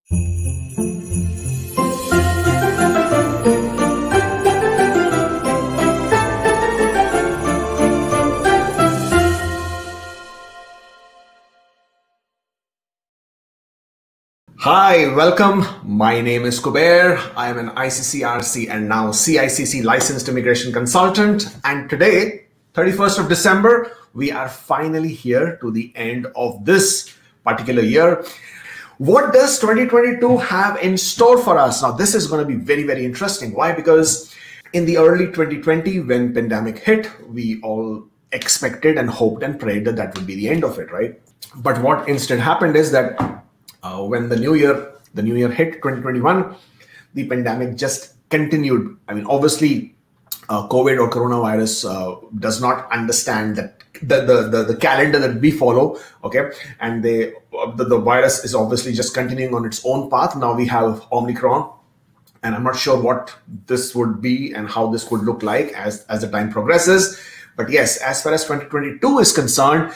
Hi, welcome. My name is Kubeir. I am an ICCRC and now CICC licensed immigration consultant. And today, 31st of December, we are finally here to the end of this particular year. What does 2022 have in store for us? Now, this is going to be very, very interesting. Why? Because in the early 2020, when pandemic hit, we all expected and hoped and prayed that that would be the end of it, right? But what instead happened is that when the new year hit, 2021, the pandemic just continued. I mean, obviously, COVID or coronavirus does not understand that the calendar that we follow, okay? And the virus is obviously just continuing on its own path. Now we have Omicron, and I'm not sure what this would be and how this would look like as the time progresses. But yes, as far as 2022 is concerned,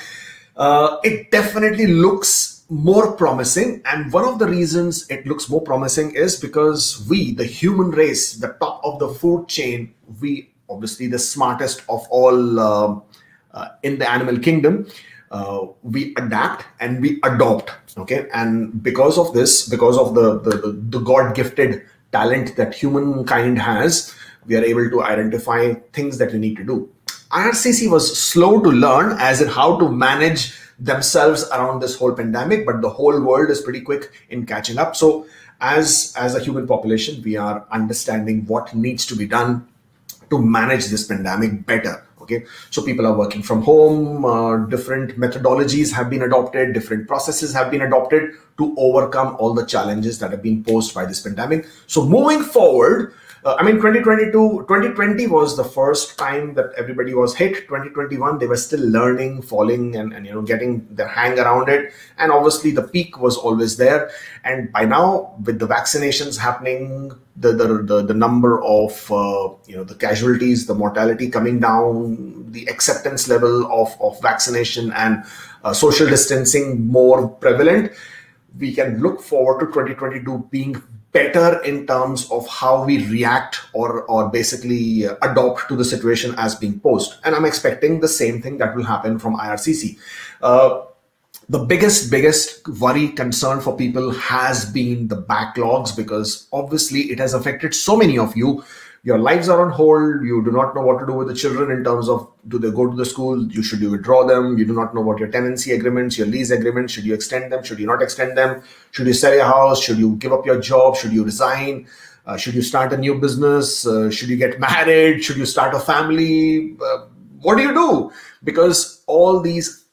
it definitely looks more promising. And one of the reasons it looks more promising is because we, the human race, the top of the food chain, we obviously the smartest of all in the animal kingdom, we adapt and we adopt, okay? And because of this, because of the God-gifted talent that humankind has, we are able to identify things that we need to do. IRCC was slow to learn as in how to manage themselves around this whole pandemic, but the whole world is pretty quick in catching up. So as a human population, we are understanding what needs to be done to manage this pandemic better. Okay, so people are working from home, different methodologies have been adopted, different processes have been adopted to overcome all the challenges that have been posed by this pandemic. So moving forward, 2020 was the first time that everybody was hit. 2021, they were still learning, falling, and getting their hang around it. And obviously the peak was always there. And by now, with the vaccinations happening, the number of the casualties, the mortality coming down, the acceptance level of vaccination and social distancing more prevalent, we can look forward to 2022 being better in terms of how we react or basically adopt to the situation as being posed. And I'm expecting the same thing that will happen from IRCC. The biggest worry, concern for people has been the backlogs, because obviously it has affected so many of you. Your lives are on hold. You do not know what to do with the children in terms of, do they go to the school? Should you withdraw them? You do not know what your tenancy agreements, your lease agreements, should you extend them? Should you not extend them? Should you sell your house? Should you give up your job? Should you resign? Should you start a new business? Should you get married? Should you start a family? What do you do? Because all this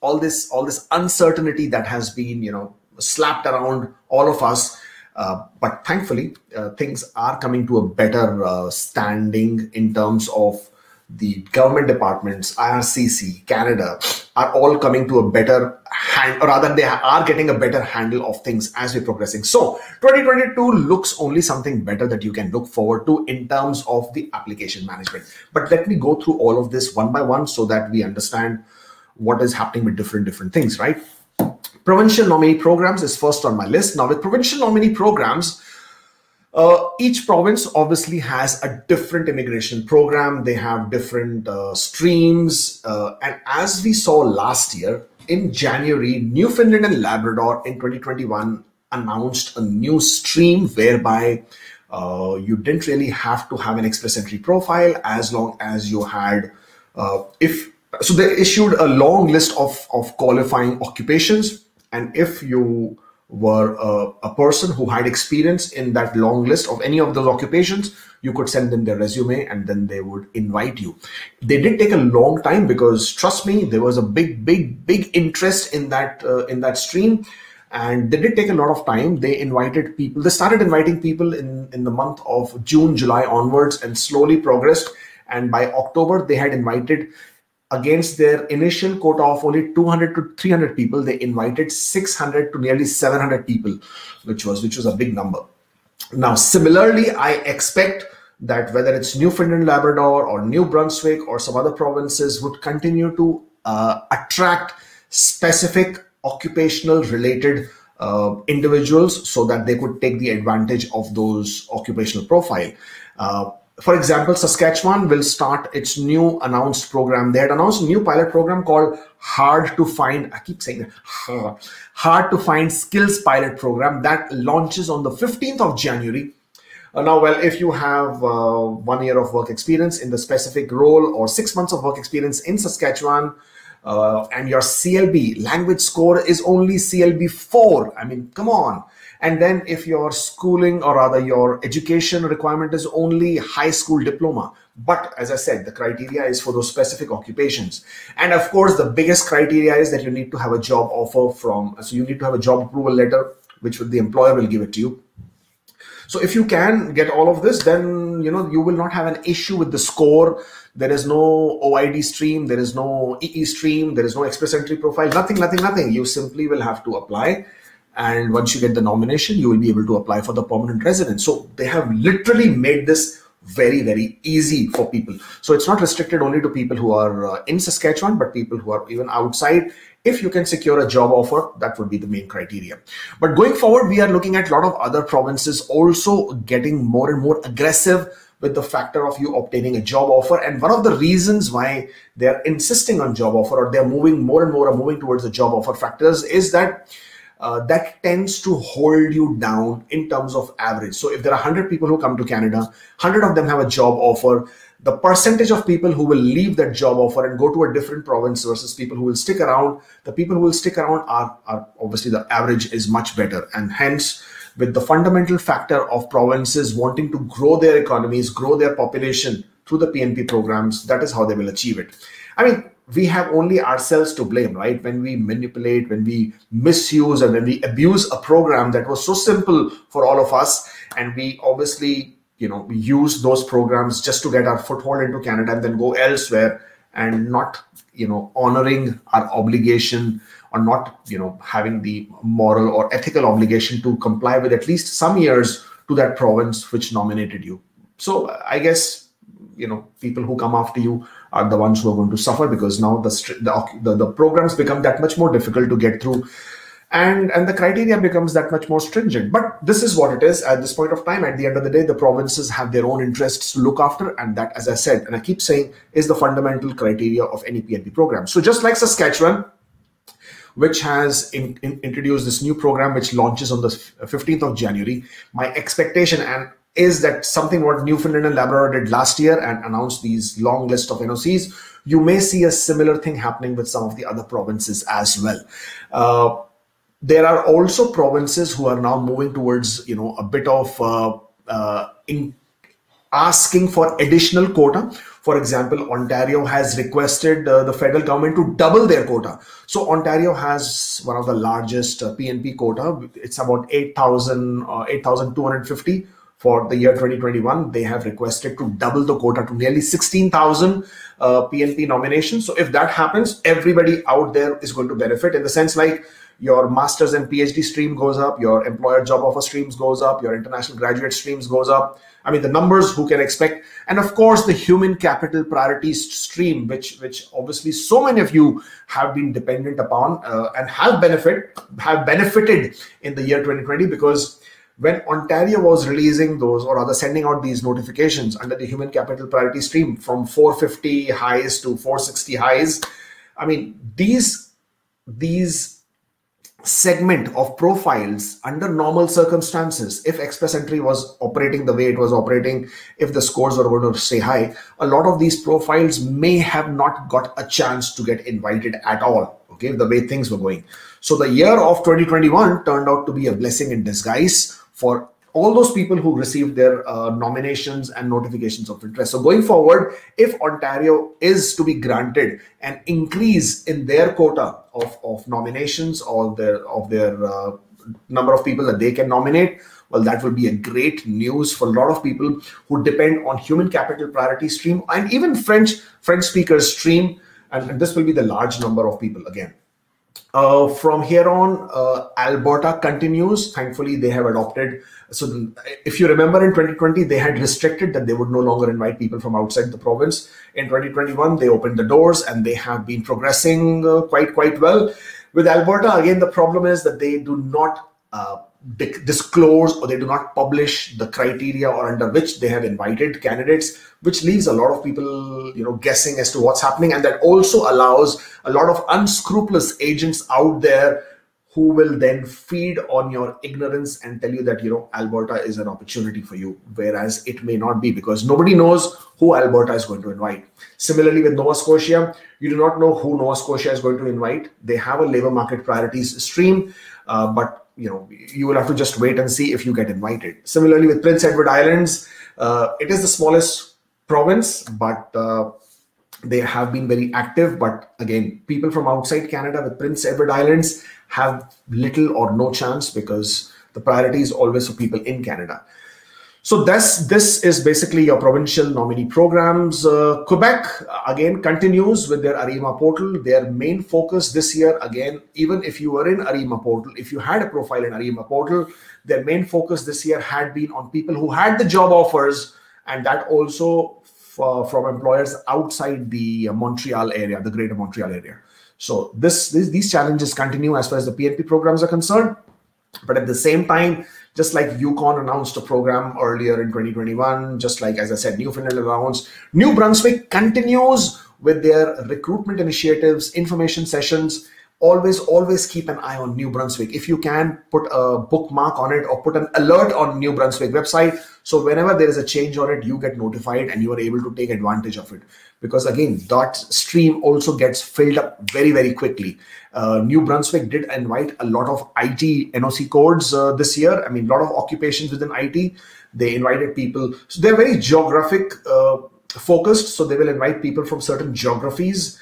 uncertainty that has been, slapped around all of us. But thankfully, things are coming to a better standing in terms of the government departments. IRCC, Canada are all coming to a better hand, or rather they are getting a better handle of things as we're progressing. So 2022 looks only something better that you can look forward to in terms of the application management. But let me go through all of this one by one so that we understand what is happening with different things, right? Provincial nominee programs is first on my list. Now, with provincial nominee programs, each province obviously has a different immigration program. They have different streams. And as we saw last year, in January, Newfoundland and Labrador in 2021 announced a new stream whereby you didn't really have to have an express entry profile as long as you had, so they issued a long list of qualifying occupations. And if you were a person who had experience in that long list of any of those occupations, you could send them their resume and then they would invite you. They did take a long time because, trust me, there was a big interest in that stream. And they did take a lot of time. They invited people. They started inviting people in the month of June, July onwards, and slowly progressed. And by October, they had invited, against their initial quota of only 200 to 300 people, they invited 600 to nearly 700 people, which was a big number. Now, similarly, I expect that whether it's Newfoundland, Labrador, or New Brunswick, or some other provinces would continue to attract specific occupational related individuals so that they could take the advantage of those occupational profile. For example, Saskatchewan will start its new announced program. They had announced a new pilot program called Hard to Find, I keep saying that, Hard to Find Skills Pilot Program that launches on the 15th of January. Now, well, if you have 1 year of work experience in the specific role or 6 months of work experience in Saskatchewan, and your CLB language score is only CLB 4, I mean, come on. And then if your schooling, or rather your education requirement, is only high school diploma. But as I said, the criteria is for those specific occupations. And of course, the biggest criteria is that you need to have a job offer so you need to have a job approval letter, which the employer will give it to you. So if you can get all of this, then you will not have an issue with the score. There is no OID stream, there is no EE stream, there is no express entry profile, nothing. You simply will have to apply. And once you get the nomination, you will be able to apply for the permanent residence. So they have literally made this very, very easy for people. So it's not restricted only to people who are in Saskatchewan, but people who are even outside. If you can secure a job offer, that would be the main criteria. But going forward, we are looking at a lot of other provinces also getting more and more aggressive with the factor of you obtaining a job offer. And one of the reasons why they're insisting on job offer, or they're moving more and more moving towards the job offer factors, is that that tends to hold you down in terms of average. So if there are 100 people who come to Canada, 100 of them have a job offer, the percentage of people who will leave that job offer and go to a different province versus people who will stick around, the people who will stick around are obviously, the average is much better. And hence, with the fundamental factor of provinces wanting to grow their economies, grow their population through the PNP programs, that is how they will achieve it. I mean, we have only ourselves to blame, right? When we manipulate, when we misuse, and when we abuse a program that was so simple for all of us, and we obviously, we use those programs just to get our foothold into Canada and then go elsewhere, and not, honoring our obligation, or not, having the moral or ethical obligation to comply with at least some years to that province which nominated you. So I guess, people who come after you are the ones who are going to suffer, because now the programs become that much more difficult to get through, and the criteria becomes that much more stringent. But this is what it is at this point of time. At the end of the day, the provinces have their own interests to look after, and that, as I said, and I keep saying, is the fundamental criteria of any PNP program. So just like Saskatchewan, which has introduced this new program, which launches on the 15th of January, my expectation is that something what Newfoundland and Labrador did last year and announced these long list of NOCs, you may see a similar thing happening with some of the other provinces as well. There are also provinces who are now moving towards, a bit of asking for additional quota. For example, Ontario has requested the federal government to double their quota. So Ontario has one of the largest PNP quota. It's about 8,250. For the year 2021, they have requested to double the quota to nearly 16,000 PNP nominations. So if that happens, everybody out there is going to benefit, in the sense like your master's and PhD stream goes up, your employer job offer streams goes up, your international graduate streams goes up. I mean, the numbers, who can expect? And of course, the human capital priorities stream, which obviously so many of you have been dependent upon and have benefited in the year 2020, because when Ontario was releasing those, or rather sending out these notifications under the human capital priority stream from 450 highs to 460 highs, I mean, these segment of profiles under normal circumstances, if express entry was operating the way it was operating, if the scores were going to stay high, a lot of these profiles may have not got a chance to get invited at all, okay, the way things were going. So the year of 2021 turned out to be a blessing in disguise for all those people who received their nominations and notifications of interest. So going forward, if Ontario is to be granted an increase in their quota of nominations, or of their number of people that they can nominate, well, that will be a great news for a lot of people who depend on human capital priority stream, and even French speakers stream, and this will be the large number of people again. From here on, Alberta continues. Thankfully, they have adopted. So if you remember, in 2020, they had restricted that they would no longer invite people from outside the province. In 2021, they opened the doors, and they have been progressing quite well. With Alberta, again, the problem is that they do not disclose or they do not publish the criteria or under which they have invited candidates, which leaves a lot of people, guessing as to what's happening. And that also allows a lot of unscrupulous agents out there who will then feed on your ignorance and tell you that, Alberta is an opportunity for you, whereas it may not be, because nobody knows who Alberta is going to invite. Similarly, with Nova Scotia, you do not know who Nova Scotia is going to invite. They have a labor market priorities stream, but you will have to just wait and see if you get invited. Similarly, with Prince Edward Islands, it is the smallest province, but they have been very active. But again, people from outside Canada with Prince Edward Islands have little or no chance, because the priority is always for people in Canada. So this is basically your provincial nominee programs. Quebec, again, continues with their ARIMA portal. Their main focus this year, again, even if you were in ARIMA portal, if you had a profile in ARIMA portal, their main focus this year had been on people who had the job offers, and that also from employers outside the Montreal area, the greater Montreal area. So these challenges continue as far as the PNP programs are concerned. But at the same time, just like Yukon announced a program earlier in 2021, just like, as I said, Newfoundland announced, New Brunswick continues with their recruitment initiatives, information sessions. Always keep an eye on New Brunswick. If you can, put a bookmark on it or put an alert on New Brunswick website. So whenever there is a change on it, you get notified and you are able to take advantage of it. Because again, that stream also gets filled up very, very quickly. New Brunswick did invite a lot of IT NOC codes this year. I mean, a lot of occupations within IT. They invited people. So they're very geographic focused. So they will invite people from certain geographies.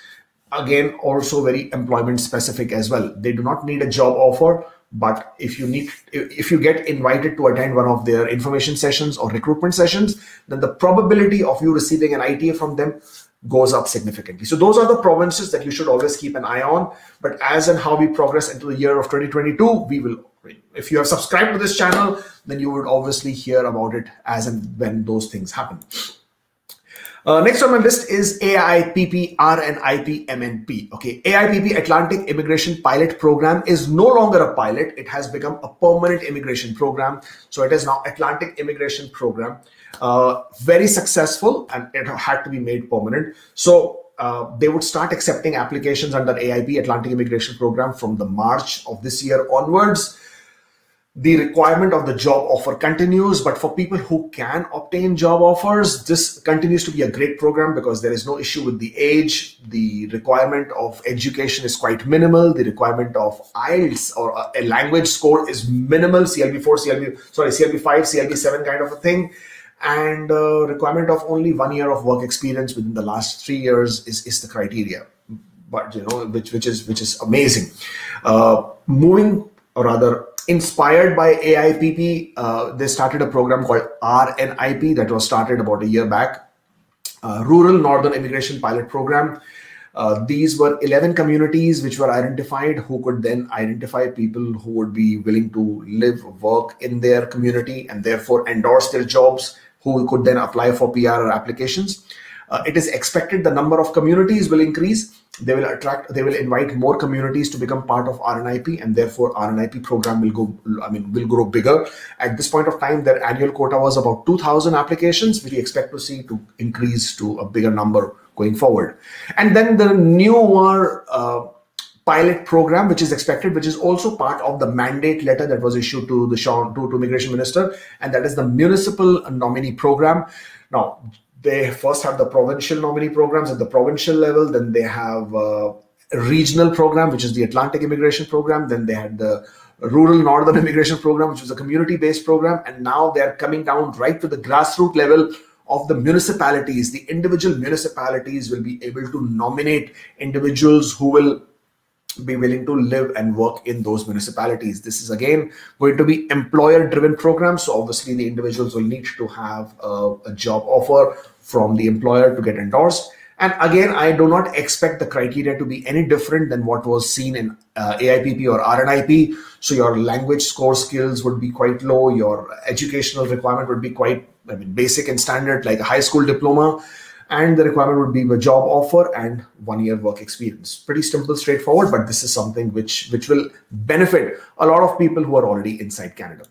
Again, also very employment specific as well. They do not need a job offer, but if you get invited to attend one of their information sessions or recruitment sessions, then the probability of you receiving an ITA from them goes up significantly. So those are the provinces that you should always keep an eye on. But as and how we progress into the year of 2022, we will, if you have subscribed to this channel, then you would obviously hear about it as and when those things happen. Next on my list is AIPP RNIP MNP. Okay, AIPP Atlantic Immigration Pilot Program is no longer a pilot. It has become a permanent immigration program. So it is now Atlantic Immigration Program. Very successful, and it had to be made permanent. So they would start accepting applications under AIP Atlantic Immigration Program from the March of this year onwards. The requirement of the job offer continues, but for people who can obtain job offers, this continues to be a great program because there is no issue with the age. The requirement of education is quite minimal. The requirement of IELTS or a language score is minimal, CLB5, CLB7 kind of a thing. And requirement of only 1 year of work experience within the last 3 years is the criteria, but which is amazing. Inspired by AIPP, they started a program called RNIP that was started about a year back, Rural Northern Immigration Pilot Program. These were 11 communities which were identified, who could then identify people who would be willing to live, work in their community and therefore endorse their jobs, who could then apply for PR applications. It is expected the number of communities will increase. They will invite more communities to become part of RNIP, and therefore RNIP program will grow bigger. At this point of time, their annual quota was about 2,000 applications, which we expect to see to increase to a bigger number going forward. And then the newer pilot program, which is expected, which is also part of the mandate letter that was issued to the Immigration Minister, and that is the Municipal Nominee Program. Now, they first have the provincial nominee programs at the provincial level. Then they have a regional program, which is the Atlantic Immigration Program. Then they had the Rural Northern Immigration Program, which was a community-based program. And now they're coming down right to the grassroots level of the municipalities. The individual municipalities will be able to nominate individuals who will be willing to live and work in those municipalities. This is again going to be employer-driven program. So obviously the individuals will need to have a job offer from the employer to get endorsed. And again, I do not expect the criteria to be any different than what was seen in AIPP or RNIP. So your language score skills would be quite low. Your educational requirement would be quite basic and standard, like a high school diploma. And the requirement would be a job offer and 1 year work experience. Pretty simple, straightforward, but this is something which will benefit a lot of people who are already inside Canada.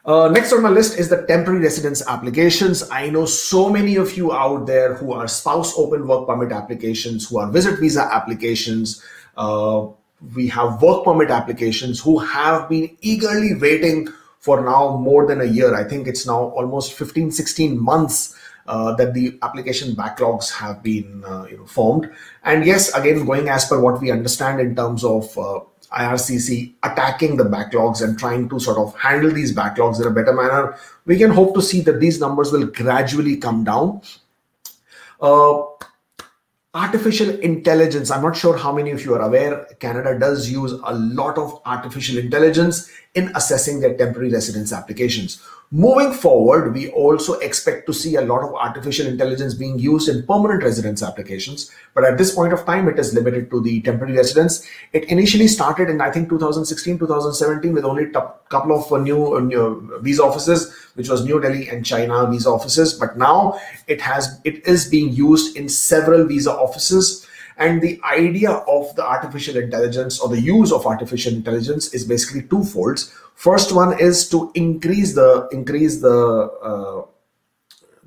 Next on my list is the temporary residence applications. I know so many of you out there who are spouse open work permit applications, who are visit visa applications. We have work permit applications who have been eagerly waiting for now more than a year. I think it's now almost 15, 16 months that the application backlogs have been formed. And yes, again, going as per what we understand in terms of IRCC attacking the backlogs and trying to sort of handle these backlogs in a better manner, we can hope to see that these numbers will gradually come down. Artificial intelligence, I'm not sure how many of you are aware, Canada does use a lot of artificial intelligence in assessing their temporary residence applications. Moving forward, we also expect to see a lot of artificial intelligence being used in permanent residence applications. But at this point of time, it is limited to the temporary residence. It initially started in, I think, 2016, 2017 with only a couple of new visa offices, which was New Delhi and China visa offices. But now it is being used in several visa offices. And the idea of the artificial intelligence or the use of artificial intelligence is basically twofold. First one is to increase the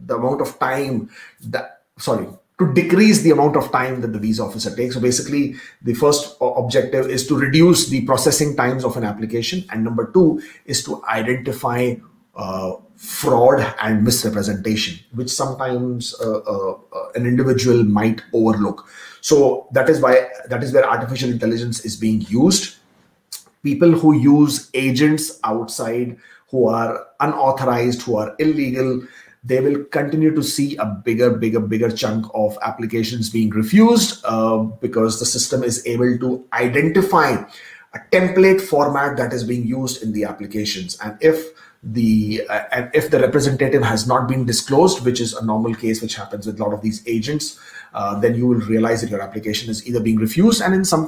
amount of time to decrease the amount of time that the visa officer takes. So basically, the first objective is to reduce the processing times of an application, and number two is to identify fraud and misrepresentation, which sometimes an individual might overlook. So that is where artificial intelligence is being used. People who use agents outside, who are unauthorized, who are illegal, they will continue to see a bigger chunk of applications being refused because the system is able to identify a template format that is being used in the applications. And if the representative has not been disclosed, which is a normal case which happens with a lot of these agents, then you will realize that your application is either being refused, and in some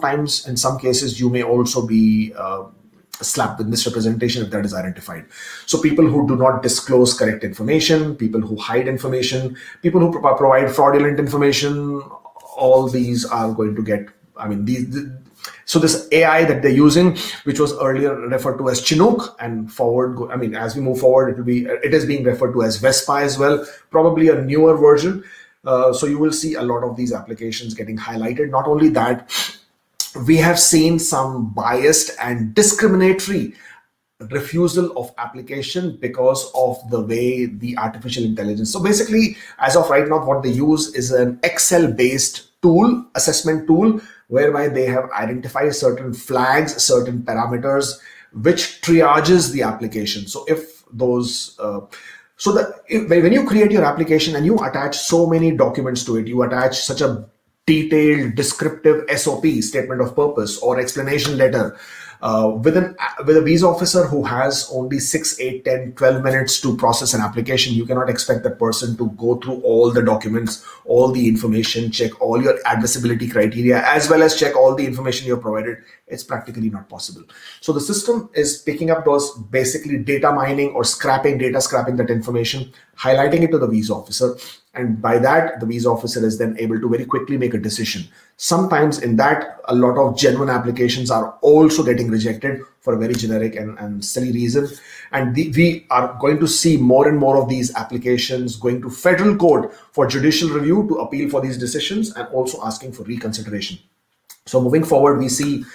cases you may also be slapped with misrepresentation if that is identified. So people who do not disclose correct information, people who hide information, people who provide fraudulent information, all these are going to get, so this AI that they're using, which was earlier referred to as Chinook, and as we move forward, it is being referred to as Vespa as well, probably a newer version. So you will see a lot of these applications getting highlighted. Not only that, we have seen some biased and discriminatory refusal of application because of the way the artificial intelligence. So basically, as of right now, what they use is an Excel-based tool, assessment tool, whereby they have identified certain flags, certain parameters, which triages the application. So if those, when you create your application and you attach so many documents to it, you attach such a detailed, descriptive SOP, statement of purpose, or explanation letter, with a visa officer who has only 6, 8, 10, 12 minutes to process an application, you cannot expect that person to go through all the documents, all the information, check all your admissibility criteria, as well as check all the information you have provided. It's practically not possible. So the system is picking up those, basically data mining or scrapping that information, highlighting it to the visa officer. And by that, the visa officer is then able to very quickly make a decision. Sometimes in that, a lot of genuine applications are also getting rejected for a very generic and silly reason. And we are going to see more and more of these applications going to federal court for judicial review to appeal for these decisions and also asking for reconsideration. So moving forward, we see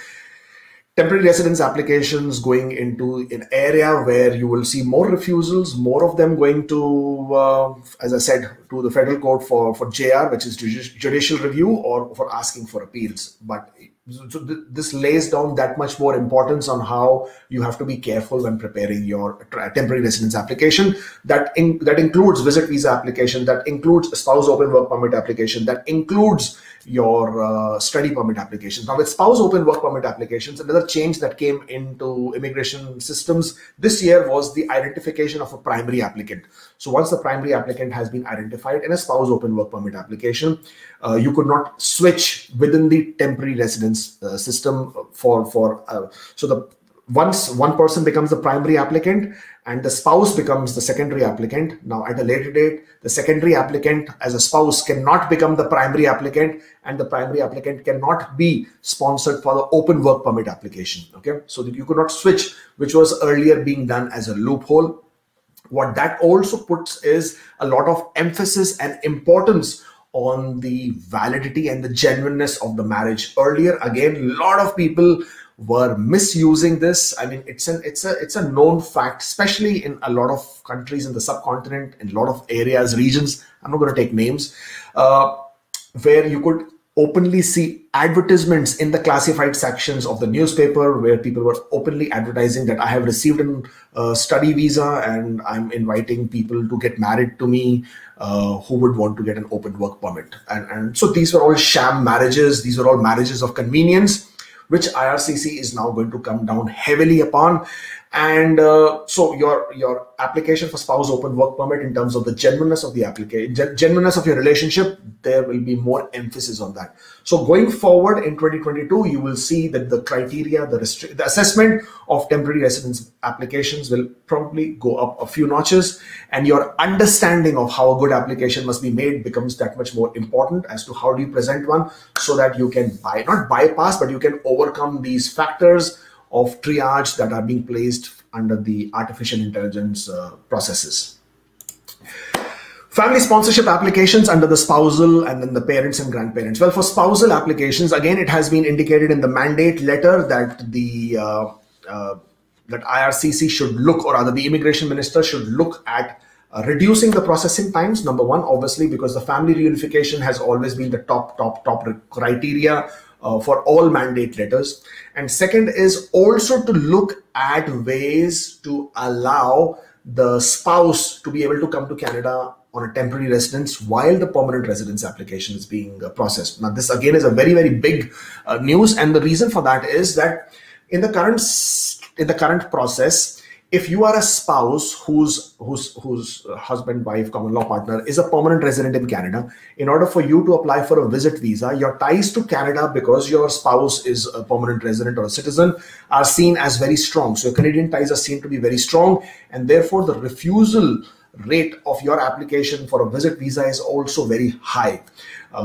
temporary residence applications going into an area where you will see more refusals, more of them going to, as I said, to the federal court for JR, which is judicial review, or for asking for appeals. But so this lays down that much more importance on how you have to be careful when preparing your temporary residence application. That includes visit visa application, that includes spouse open work permit application, that includes your study permit applications. Now with spouse open work permit applications, another change that came into immigration systems this year was the identification of a primary applicant. So once the primary applicant has been identified in a spouse open work permit application, you could not switch within the temporary residence system so once one person becomes the primary applicant and the spouse becomes the secondary applicant, now at a later date, the secondary applicant as a spouse cannot become the primary applicant, and the primary applicant cannot be sponsored for the open work permit application. Okay, so that you could not switch, which was earlier being done as a loophole. What that also puts is a lot of emphasis and importance on the validity and the genuineness of the marriage. Earlier, again, a lot of people were misusing this. I mean, it's a known fact, especially in a lot of countries in the subcontinent, in a lot of areas, regions. I'm not going to take names, where you could openly see advertisements in the classified sections of the newspaper, where people were openly advertising that I have received a study visa and I'm inviting people to get married to me who would want to get an open work permit. And so these were all sham marriages. These were all marriages of convenience, which IRCC is now going to come down heavily upon. And so your application for spouse open work permit, in terms of the genuineness of the application, genuineness of your relationship, there will be more emphasis on that. So going forward in 2022, you will see that the criteria, the assessment of temporary residence applications will probably go up a few notches, and your understanding of how a good application must be made becomes that much more important as to how do you present one, so that you can not bypass, but you can overcome these factors of triage that are being placed under the artificial intelligence processes. Family sponsorship applications under the spousal and then the parents and grandparents. Well, for spousal applications, again, it has been indicated in the mandate letter that that IRCC should look, or rather the immigration minister should look at reducing the processing times. Number one, obviously, because the family reunification has always been the top criteria for all mandate letters. And second is also to look at ways to allow the spouse to be able to come to Canada on a temporary residence while the permanent residence application is being processed. Now, this again is a very, very big news, and the reason for that is that in the current process, if you are a spouse whose husband, wife, common law partner is a permanent resident in Canada, in order for you to apply for a visit visa, your ties to Canada, because your spouse is a permanent resident or a citizen, are seen as very strong. So your Canadian ties are seen to be very strong, and therefore the refusal rate of your application for a visit visa is also very high.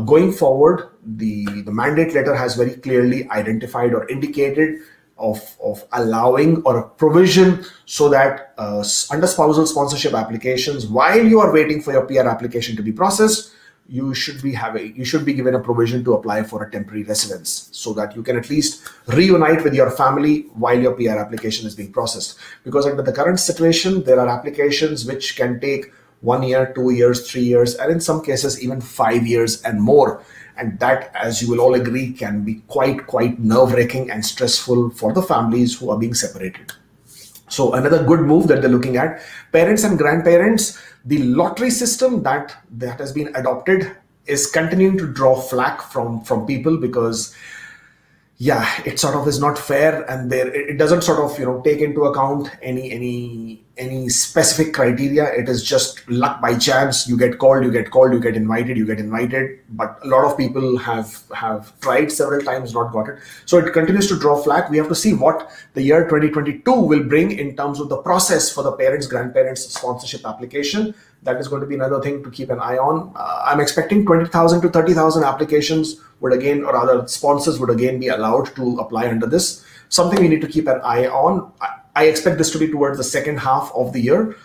Going forward, the mandate letter has very clearly identified or indicated of allowing or a provision so that under spousal sponsorship applications, while you are waiting for your PR application to be processed, you should be given a provision to apply for a temporary residence, so that you can at least reunite with your family while your PR application is being processed. Because under the current situation, there are applications which can take 1 year, 2 years, 3 years, and in some cases even 5 years and more. And that, as you will all agree, can be quite nerve-wracking and stressful for the families who are being separated. So another good move that they're looking at, parents and grandparents, the lottery system that has been adopted is continuing to draw flack from people, because yeah, it sort of is not fair, and it doesn't sort of take into account any specific criteria. It is just luck by chance. You get called, you get invited. But a lot of people have tried several times, not got it. So it continues to draw flack. We have to see what the year 2022 will bring in terms of the process for the parents, grandparents sponsorship application. That is going to be another thing to keep an eye on. I'm expecting 20,000 to 30,000 applications would again, or rather sponsors would again be allowed to apply under this. Something we need to keep an eye on. I expect this to be towards the second half of the year,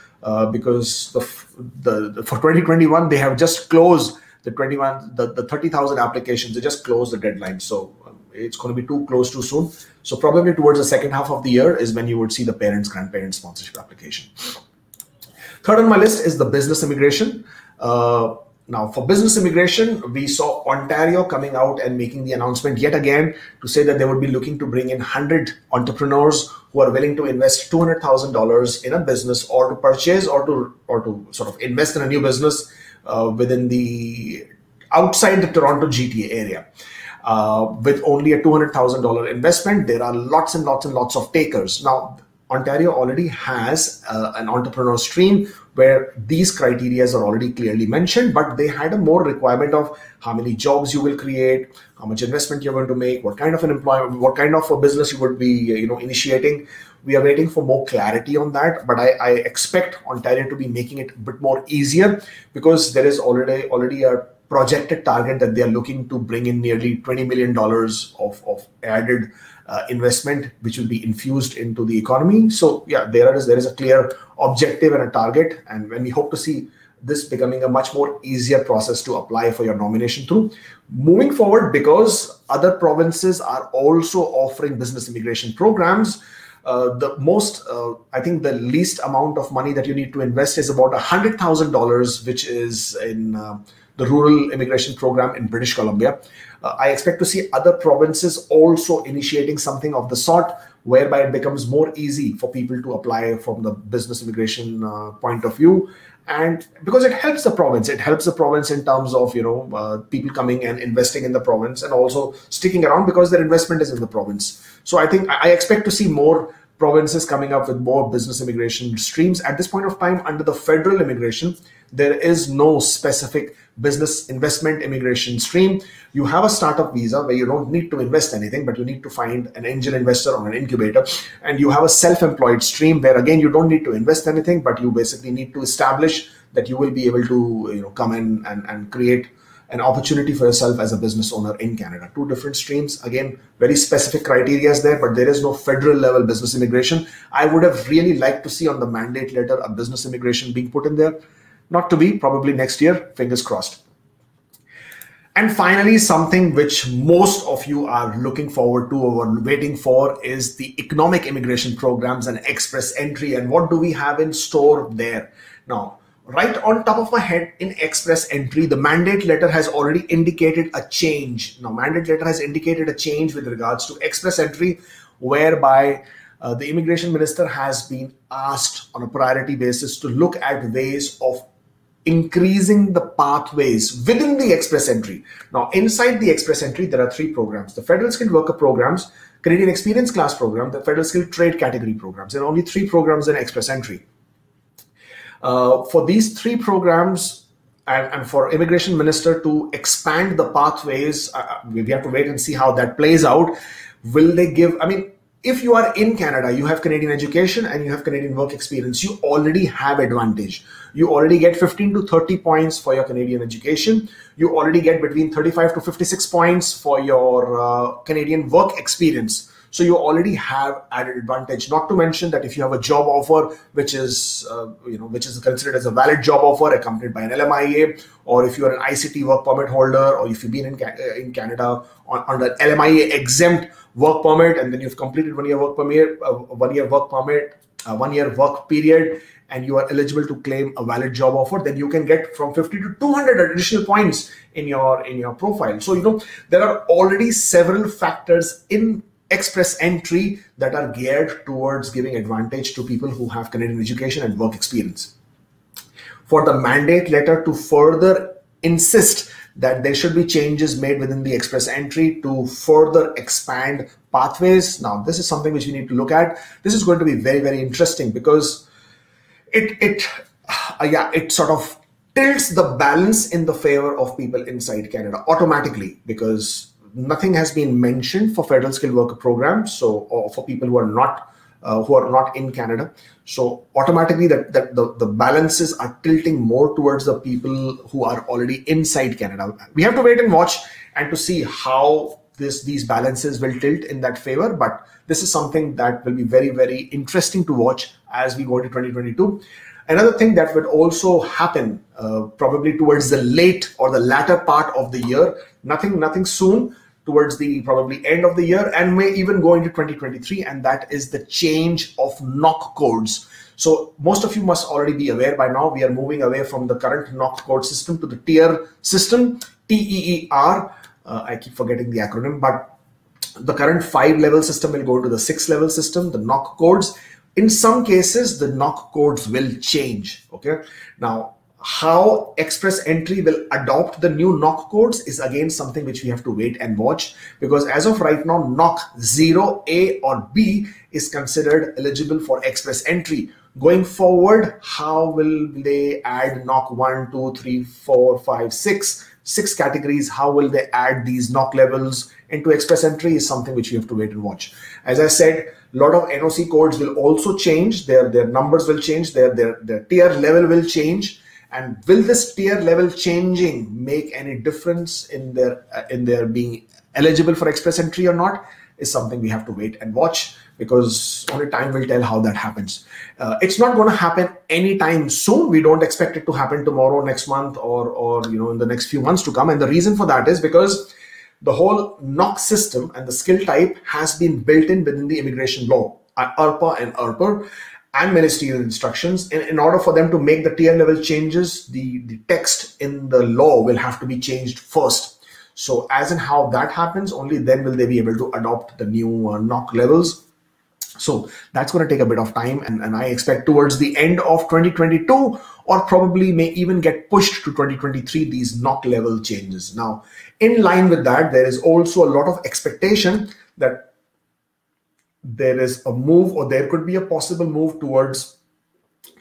because for 2021, they have just closed the 30,000 applications. They just closed the deadline. So it's going to be too close too soon. So probably towards the second half of the year is when you would see the parents, grandparents sponsorship application. Third on my list is the business immigration. Now, for business immigration, we saw Ontario coming out and making the announcement yet again to say that they would be looking to bring in 100 entrepreneurs who are willing to invest $200,000 in a business, or to purchase, or to sort of invest in a new business within outside the Toronto GTA area. With only a $200,000 investment, there are lots and lots of takers. Now, Ontario already has an entrepreneur stream where these criteria are already clearly mentioned, but they had a more requirement of how many jobs you will create, how much investment you're going to make, what kind of an employment, what kind of a business you would be, initiating. We are waiting for more clarity on that, but I expect Ontario to be making it a bit more easier, because there is already a projected target that they are looking to bring in nearly $20 million of added investment, which will be infused into the economy. So yeah, there is a clear objective and a target, and when we hope to see this becoming a much more easier process to apply for your nomination through. Moving forward, because other provinces are also offering business immigration programs, I think the least amount of money that you need to invest is about $100,000, which is in the rural immigration program in British Columbia. I expect to see other provinces also initiating something of the sort, whereby it becomes more easy for people to apply from the business immigration point of view. And because it helps the province in terms of, people coming and investing in the province and also sticking around because their investment is in the province. So I think I expect to see more provinces coming up with more business immigration streams. At this point of time, under the federal immigration, there is no specific business investment immigration stream. You have a startup visa where you don't need to invest anything, but you need to find an angel investor or an incubator. And you have a self-employed stream where, again, you don't need to invest anything, but you basically need to establish that you will be able to come in and create an opportunity for yourself as a business owner in Canada. Two different streams, again, very specific criteria is there, but there is no federal level business immigration. I would have really liked to see on the mandate letter a business immigration being put in there. Not to be, probably next year, fingers crossed. And finally, something which most of you are looking forward to or waiting for is the economic immigration programs and express entry. And what do we have in store there? Now, right on top of my head, in express entry, the mandate letter has already indicated a change. Now, mandate letter has indicated a change with regards to express entry, whereby the immigration minister has been asked on a priority basis to look at ways of increasing the pathways within the express entry. Now, inside the express entry, there are three programs: the Federal Skilled Worker Programs, Canadian Experience Class Program, the Federal Skilled Trade Category Programs. There are only three programs in express entry. For these three programs, and for immigration minister to expand the pathways, we have to wait and see how that plays out. Will they give, if you are in Canada, you have Canadian education and you have Canadian work experience, you already have advantage. You already get 15 to 30 points for your Canadian education. You already get between 35 to 56 points for your Canadian work experience. So you already have added advantage. Not to mention that if you have a job offer, which is considered as a valid job offer accompanied by an LMIA, or if you are an ICT work permit holder, or if you've been in Canada on the LMIA exempt work permit, and then you've completed 1 year work permit, 1 year work permit, 1 year work period, and you are eligible to claim a valid job offer, then you can get from 50 to 200 additional points in your profile. So there are already several factors in express entry that are geared towards giving advantage to people who have Canadian education and work experience. For the mandate letter to further insist that there should be changes made within the express entry to further expand pathways. Now, this is something which we need to look at. This is going to be very, very interesting, because it sort of tilts the balance in the favor of people inside Canada automatically, because nothing has been mentioned for federal skilled worker programs, or for people who are not in Canada. So automatically the balances are tilting more towards the people who are already inside Canada. We have to wait and watch and to see how these balances will tilt in that favor. But this is something that will be very, very interesting to watch as we go into 2022. Another thing that would also happen probably towards the late or the latter part of the year, nothing soon, towards the probably end of the year, and may even go into 2023, and that is the change of NOC codes. So most of you must already be aware by now, we are moving away from the current NOC code system to the tier system, TEER. I keep forgetting the acronym, but the current 5-level system will go to the 6-level system, the NOC codes. In some cases, the NOC codes will change. Okay. Now, how Express Entry will adopt the new knock codes is again something which we have to wait and watch, because as of right now, knock 0, A or B is considered eligible for Express Entry. Going forward, how will they add knock 1, 2, 3, 4, 5, 6 categories? How will they add these knock levels into Express Entry is something which we have to wait and watch. As I said, a lot of NOC codes will also change. Their numbers will change. Their tier level will change. And will this tier level changing make any difference in their being eligible for Express Entry or not is something we have to wait and watch, because only time will tell how that happens. It's not going to happen anytime soon. We don't expect it to happen tomorrow, next month, or in the next few months to come. And the reason for that is because the whole knock system and the skill type has been built in within the immigration law, IRPA and IRPR, and ministerial instructions. In order for them to make the tier level changes, the text in the law will have to be changed first. So as in how that happens, only then will they be able to adopt the new knock levels. So that's going to take a bit of time, and I expect towards the end of 2022, or probably may even get pushed to 2023, these knock level changes. Now, in line with that, there is also a lot of expectation that there is a move, or there could be a possible move towards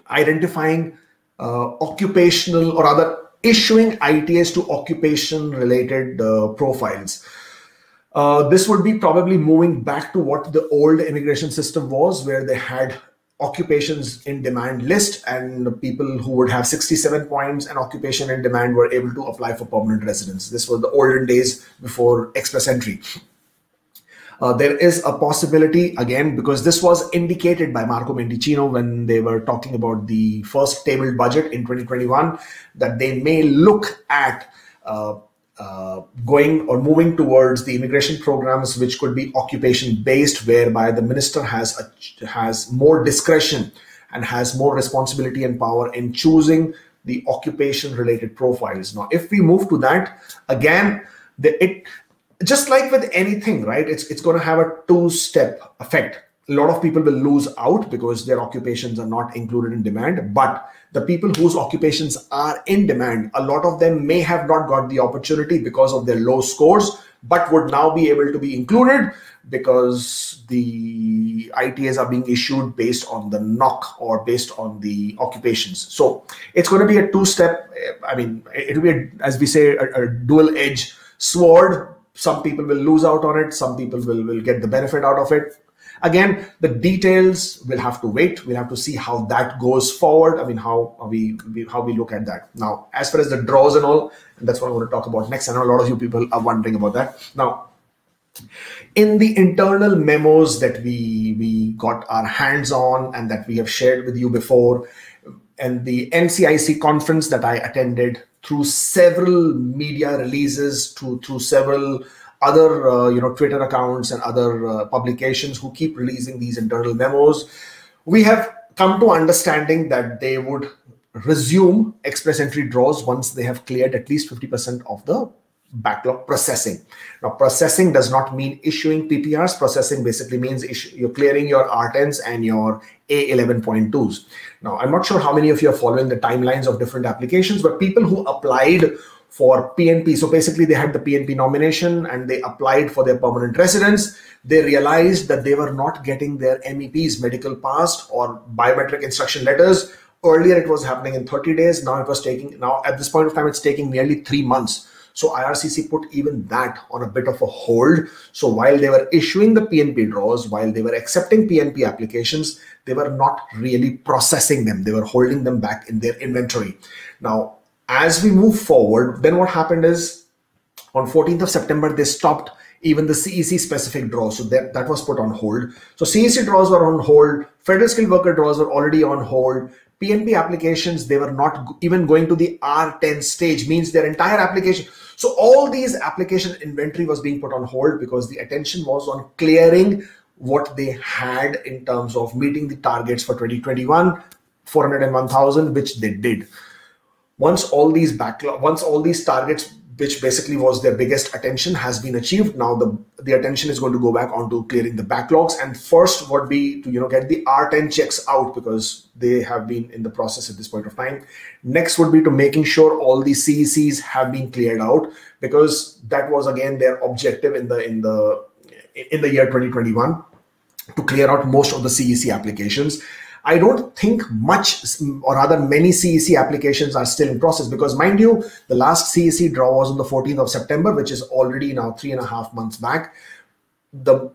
identifying occupational or other issuing ITAs to occupation related profiles. This would be probably moving back to what the old immigration system was, where they had occupations in demand list, and people who would have 67 points and occupation in demand were able to apply for permanent residence. This was the olden days before Express Entry. There is a possibility, again, because this was indicated by Marco Mendicino when they were talking about the first tabled budget in 2021, that they may look at going or moving towards the immigration programs which could be occupation based, whereby the minister has more discretion and has more responsibility and power in choosing the occupation related profiles. Now, if we move to that, again, just like with anything, right, it's going to have a two-step effect. A lot of people will lose out because their occupations are not included in demand, but the people whose occupations are in demand, a lot of them may have not got the opportunity because of their low scores, but would now be able to be included because the ITAs are being issued based on the knock or based on the occupations. So it's going to be a two-step, I mean, it will be, as we say, a dual-edged sword. Some people will lose out on it. Some people will get the benefit out of it. Again, the details will have to wait. We'll have to see how that goes forward. I mean, how we look at that. Now, as far as the draws and all, and that's what I want to talk about next. I know a lot of you people are wondering about that. Now, in the internal memos that we got our hands on and that we have shared with you before, and the NCIC conference that I attended, through several media releases, through several other Twitter accounts and other publications who keep releasing these internal memos, we have come to understanding that they would resume Express Entry draws once they have cleared at least 50% of the backlog processing. Now, processing does not mean issuing PPRs. Processing basically means you're clearing your R10s and your A11.2s. Now, I'm not sure how many of you are following the timelines of different applications, but people who applied for PNP, so basically they had the PNP nomination and they applied for their permanent residence, they realized that they were not getting their MEPs, medical passed, or biometric instruction letters. Earlier it was happening in 30 days. Now at this point of time, it's taking nearly 3 months. So IRCC put even that on a bit of a hold. So while they were issuing the PNP draws, while they were accepting PNP applications, they were not really processing them. They were holding them back in their inventory. Now, as we move forward, then what happened is on 14th of September, they stopped even the CEC specific draws. So that was put on hold. So CEC draws were on hold. Federal skilled worker draws were already on hold. PNP applications, they were not even going to the R10 stage, means their entire application. So all these application inventory was being put on hold because the attention was on clearing what they had in terms of meeting the targets for 2021, 401,000, which they did. Once all these targets which basically was their biggest attention, has been achieved. Now the attention is going to go back onto clearing the backlogs, and first would be to get the R10 checks out, because they have been in the process at this point of time. Next would be to making sure all the CECs have been cleared out, because that was again their objective in the year 2021, to clear out most of the CEC applications. I don't think much, or rather many CEC applications are still in process, because mind you, the last CEC draw was on the 14th of September, which is already now 3.5 months back. The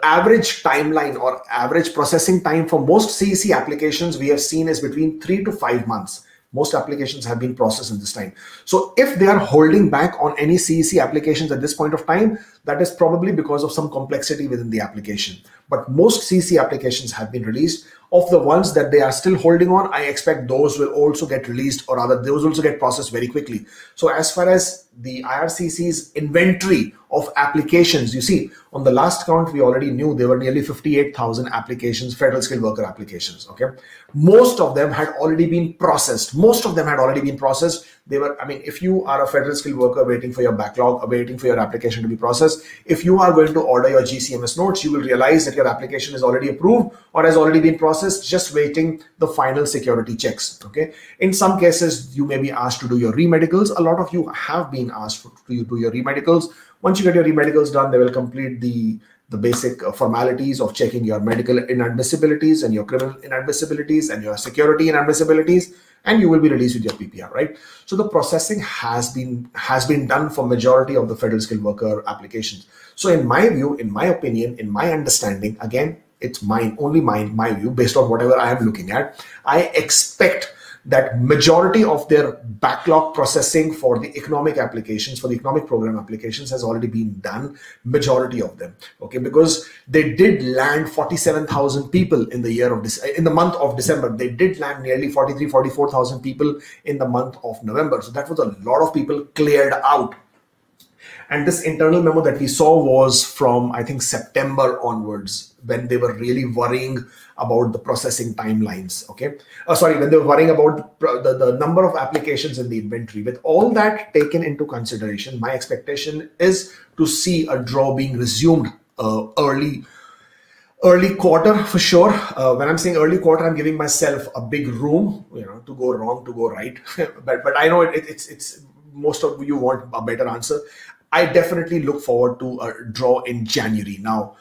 average timeline or average processing time for most CEC applications we have seen is between 3 to 5 months. Most applications have been processed in this time. So if they are holding back on any CEC applications at this point of time, that is probably because of some complexity within the application. But most CEC applications have been released. Of the ones that they are still holding on, I expect those will also get released, or rather those also get processed very quickly. So as far as the IRCC's inventory of applications, you see, on the last count, we already knew there were nearly 58,000 applications, federal skilled worker applications, okay? Most of them had already been processed. They were, I mean, if you are a federal skilled worker waiting for your backlog, or waiting for your application to be processed, if you are going to order your GCMS notes, you will realize that your application is already approved or has already been processed, just waiting the final security checks, okay? In some cases, you may be asked to do your remedicals. A lot of you have been asked to do your remedicals. Once you get your remedicals done, they will complete the basic formalities of checking your medical inadmissibilities and your criminal inadmissibilities and your security inadmissibilities, and you will be released with your PPR, right? So the processing has been done for majority of the federal skilled worker applications. So in my view, in my opinion, in my understanding, again, it's only my view based on whatever I am looking at, I expect that majority of their backlog processing for the economic applications, for the economic program applications, has already been done, majority of them, okay? Because they did land 47,000 people in the month of December. They did land nearly 44,000 people in the month of November. So that was a lot of people cleared out. And this internal memo that we saw was from, I think, September onwards, when they were really worrying about the processing timelines, okay? When they were worrying about the number of applications in the inventory. With all that taken into consideration, my expectation is to see a draw being resumed early quarter for sure. When I'm saying early quarter, I'm giving myself a big room, to go wrong, to go right. but I know it's most of you want a better answer. I definitely look forward to a draw in January. Now,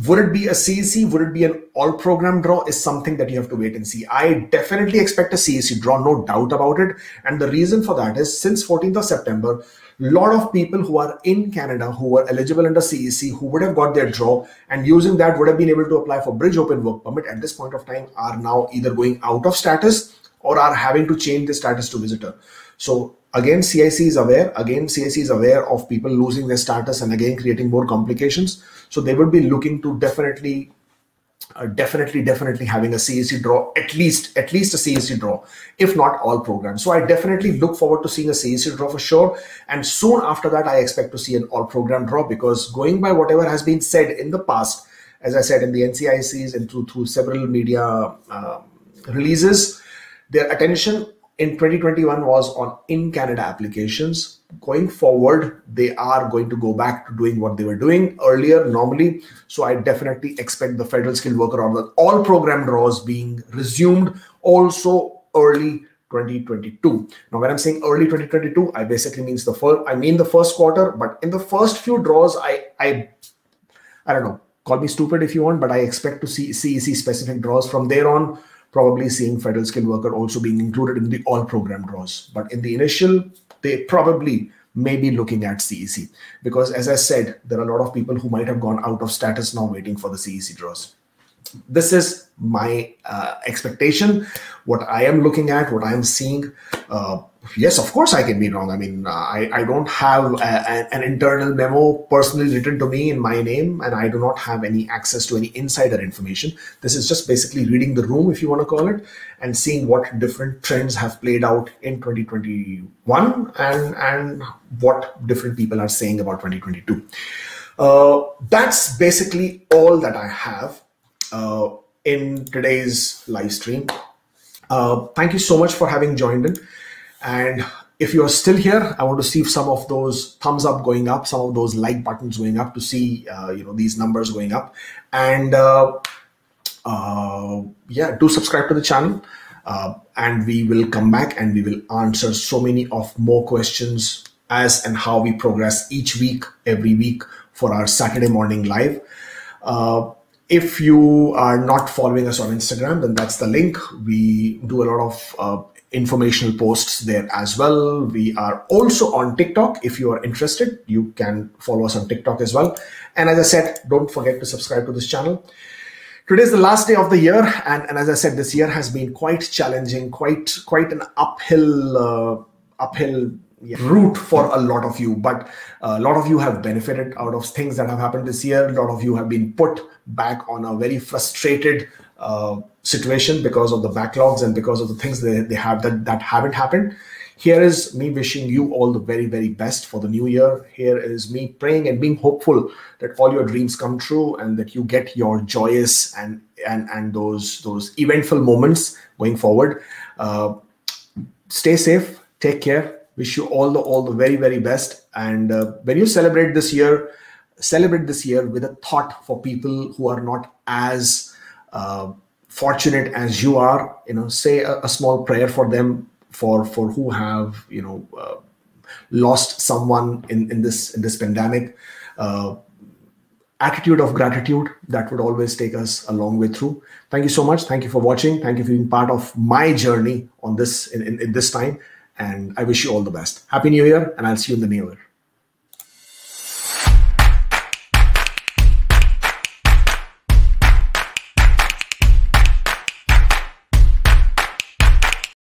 would it be a CEC? Would it be an all-program draw? Is something that you have to wait and see. I definitely expect a CEC draw, no doubt about it. And the reason for that is, since 14th of September, a lot of people who are in Canada, who were eligible under CEC, who would have got their draw, and using that would have been able to apply for Bridge Open Work Permit at this point of time, are now either going out of status or are having to change the status to visitor. So again, CIC is aware. CIC is aware of people losing their status and again creating more complications. So they would be looking to definitely having a CEC draw, at least a CEC draw, if not all programs. So I definitely look forward to seeing a CEC draw for sure. And soon after that, I expect to see an all program draw, because going by whatever has been said in the past, as I said, in the NCICs and through several media releases, their attention in 2021 was on in-Canada applications. Going forward, they are going to go back to doing what they were doing earlier normally. So I definitely expect the federal skilled worker or the all program draws being resumed also early 2022. Now, when I'm saying early 2022, I basically mean the first quarter. But in the first few draws, I don't know, call me stupid if you want, but I expect to see CEC specific draws. From there on, probably seeing federal skilled worker also being included in the all program draws. But in the initial, they probably may be looking at CEC, because as I said, there are a lot of people who might have gone out of status now waiting for the CEC draws. This is my expectation, what I am looking at, what I am seeing. Yes, of course I can be wrong. I mean, I don't have an internal memo personally written to me in my name, and I do not have any access to any insider information. This is just basically reading the room, if you want to call it, and seeing what different trends have played out in 2021 and what different people are saying about 2022. That's basically all that I have in today's live stream. Thank you so much for having joined in. And if you are still here, I want to see some of those thumbs up going up, some of those like buttons going up to see these numbers going up. And yeah, do subscribe to the channel. And we will come back and we will answer so many of more questions as and how we progress each week, every week for our Saturday morning live. If you are not following us on Instagram, then that's the link. We do a lot of informational posts there as well. We are also on TikTok. If you are interested, you can follow us on TikTok as well. And as I said, don't forget to subscribe to this channel. Today is the last day of the year, and as I said, this year has been quite challenging, quite an uphill route for a lot of you. But a lot of you have benefited out of things that have happened this year. A lot of you have been put back on a very frustrated situation because of the backlogs and because of the things they have that haven't happened. Here is me wishing you all the very, very best for the new year. Here is me praying and being hopeful that all your dreams come true and that you get your joyous and those eventful moments going forward. Stay safe, take care. Wish you all the very, very best. And when you celebrate this year with a thought for people who are not as fortunate as you are. Say a small prayer for them, for who have lost someone in this pandemic. Attitude of gratitude, that would always take us a long way through. Thank you so much. Thank you for watching. Thank you for being part of my journey on this in this time. And I wish you all the best. Happy New Year, and I'll see you in the new year.